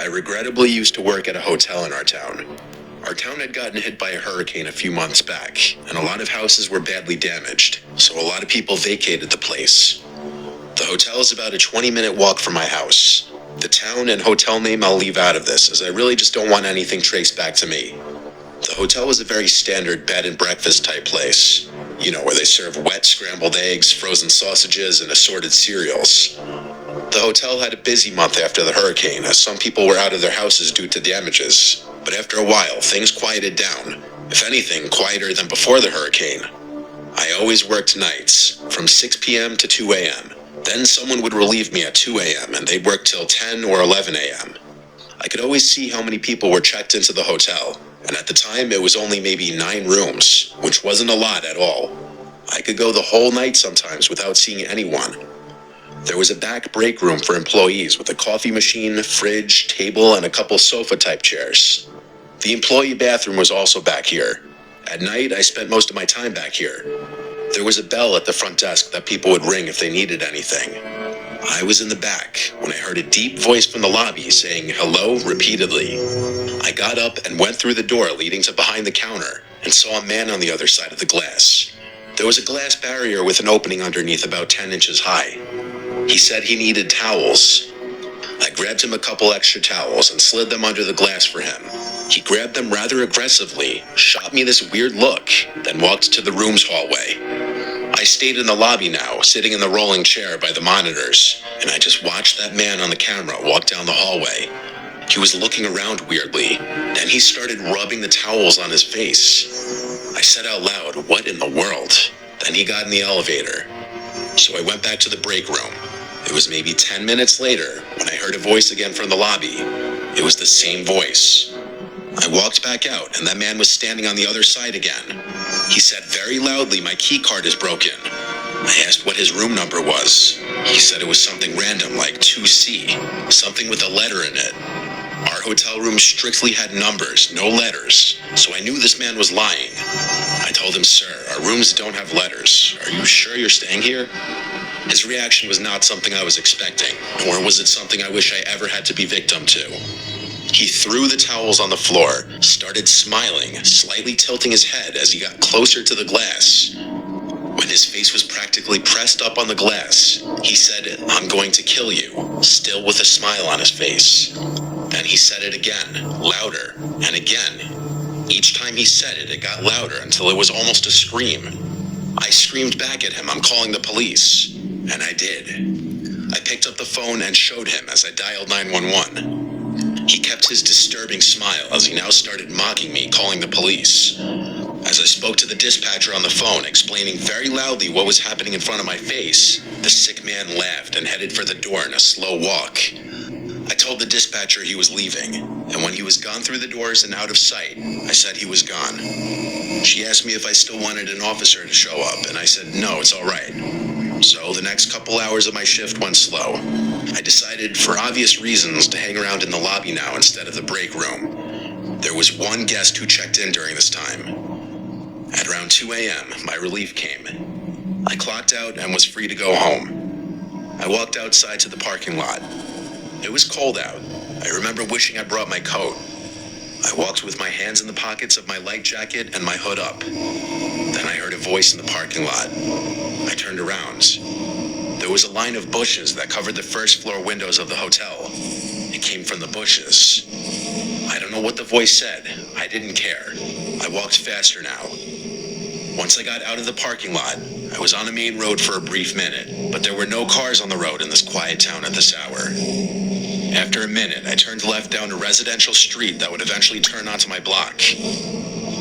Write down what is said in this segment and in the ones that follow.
regrettably used to work at a hotel in our town. Our town had gotten hit by a hurricane a few months back, and a lot of houses were badly damaged, so a lot of people vacated the place. The hotel is about a 20-minute walk from my house. The town and hotel name I'll leave out of this, as I really just don't want anything traced back to me. The hotel was a very standard bed and breakfast type place. You know, where they serve wet scrambled eggs, frozen sausages, and assorted cereals. The hotel had a busy month after the hurricane, as some people were out of their houses due to damages. But after a while, things quieted down. If anything, quieter than before the hurricane. I always worked nights, from 6 p.m. to 2 a.m. Then someone would relieve me at 2 a.m. and they'd work till 10 or 11 a.m. I could always see how many people were checked into the hotel, and at the time it was only maybe 9 rooms, which wasn't a lot at all. I could go the whole night sometimes without seeing anyone. There was a back break room for employees with a coffee machine, fridge, table, and a couple sofa-type chairs. The employee bathroom was also back here. At night, I spent most of my time back here. There was a bell at the front desk that people would ring if they needed anything. I was in the back when I heard a deep voice from the lobby saying hello repeatedly. I got up and went through the door leading to behind the counter and saw a man on the other side of the glass. There was a glass barrier with an opening underneath about 10 inches high. He said he needed towels. I grabbed him a couple extra towels and slid them under the glass for him. He grabbed them rather aggressively, shot me this weird look, then walked to the room's hallway. I stayed in the lobby now, sitting in the rolling chair by the monitors, and I just watched that man on the camera walk down the hallway. He was looking around weirdly, then he started rubbing the towels on his face. I said out loud, "What in the world?" Then he got in the elevator. So I went back to the break room. It was maybe 10 minutes later when I heard a voice again from the lobby. It was the same voice. I walked back out and that man was standing on the other side again. He said very loudly, "My key card is broken." I asked what his room number was. He said it was something random like 2C, something with a letter in it. Our hotel room strictly had numbers, no letters, so I knew this man was lying. I told him, "Sir, our rooms don't have letters. Are you sure you're staying here?" His reaction was not something I was expecting, nor was it something I wish I ever had to be victim to. He threw the towels on the floor, started smiling, slightly tilting his head as he got closer to the glass. When his face was practically pressed up on the glass, he said, "I'm going to kill you," still with a smile on his face. Then he said it again, louder, and again. Each time he said it, it got louder until it was almost a scream. I screamed back at him, "I'm calling the police." And I did. I picked up the phone and showed him as I dialed 911. He kept his disturbing smile as he now started mocking me, calling the police. As I spoke to the dispatcher on the phone, explaining very loudly what was happening in front of my face, the sick man laughed and headed for the door in a slow walk. I told the dispatcher he was leaving, and when he was gone through the doors and out of sight, I said he was gone. She asked me if I still wanted an officer to show up, and I said, "No, it's all right." So the next couple hours of my shift went slow. I decided, for obvious reasons, to hang around in the lobby now instead of the break room. There was one guest who checked in during this time. At around 2 a.m., my relief came. I clocked out and was free to go home. I walked outside to the parking lot. It was cold out. I remember wishing I brought my coat. I walked with my hands in the pockets of my light jacket and my hood up. Then I heard a voice in the parking lot. I turned around. There was a line of bushes that covered the first floor windows of the hotel. It came from the bushes. I don't know what the voice said. I didn't care. I walked faster now. Once I got out of the parking lot, I was on a main road for a brief minute, but there were no cars on the road in this quiet town at this hour. After a minute, I turned left down a residential street that would eventually turn onto my block.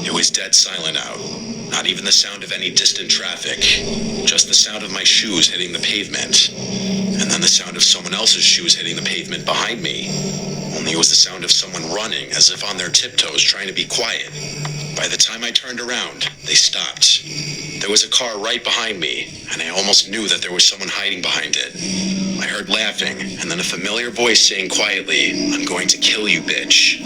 It was dead silent out. Not even the sound of any distant traffic. Just the sound of my shoes hitting the pavement. And then the sound of someone else's shoes hitting the pavement behind me. Only it was the sound of someone running as if on their tiptoes trying to be quiet. By the time I turned around, they stopped. There was a car right behind me, and I almost knew that there was someone hiding behind it. I heard laughing, and then a familiar voice saying quietly, "I'm going to kill you, bitch."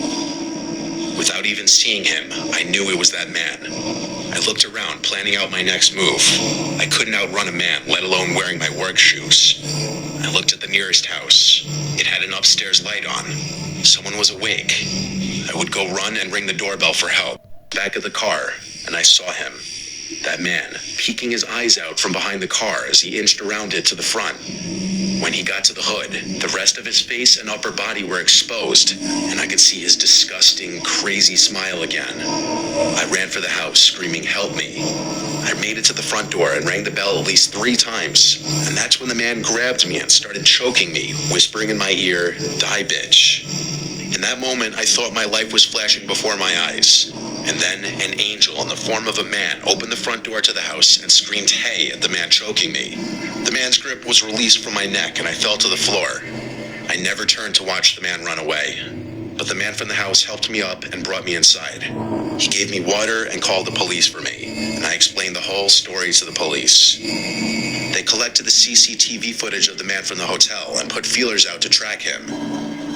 Without even seeing him, I knew it was that man. I looked around, planning out my next move. I couldn't outrun a man, let alone wearing my work shoes. I looked at the nearest house. It had an upstairs light on. Someone was awake. I would go run and ring the doorbell for help. Back of the car, and I saw him. That man, peeking his eyes out from behind the car as he inched around it to the front. When he got to the hood, the rest of his face and upper body were exposed, and I could see his disgusting, crazy smile again. I ran for the house, screaming, "Help me." I made it to the front door and rang the bell at least 3 times, and that's when the man grabbed me and started choking me, whispering in my ear, "Die, bitch." In that moment, I thought my life was flashing before my eyes. And then an angel in the form of a man opened the front door to the house and screamed "hey" at the man choking me. The man's grip was released from my neck and I fell to the floor. I never turned to watch the man run away. But the man from the house helped me up and brought me inside. He gave me water and called the police for me, and I explained the whole story to the police. They collected the CCTV footage of the man from the hotel and put feelers out to track him.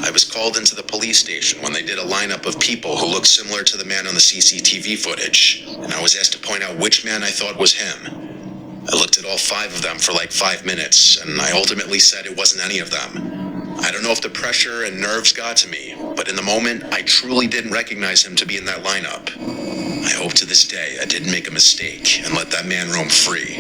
I was called into the police station when they did a lineup of people who looked similar to the man on the CCTV footage, and I was asked to point out which man I thought was him. I looked at all 5 of them for like 5 minutes, and I ultimately said it wasn't any of them. I don't know if the pressure and nerves got to me, but in the moment, I truly didn't recognize him to be in that lineup. I hope to this day I didn't make a mistake and let that man roam free.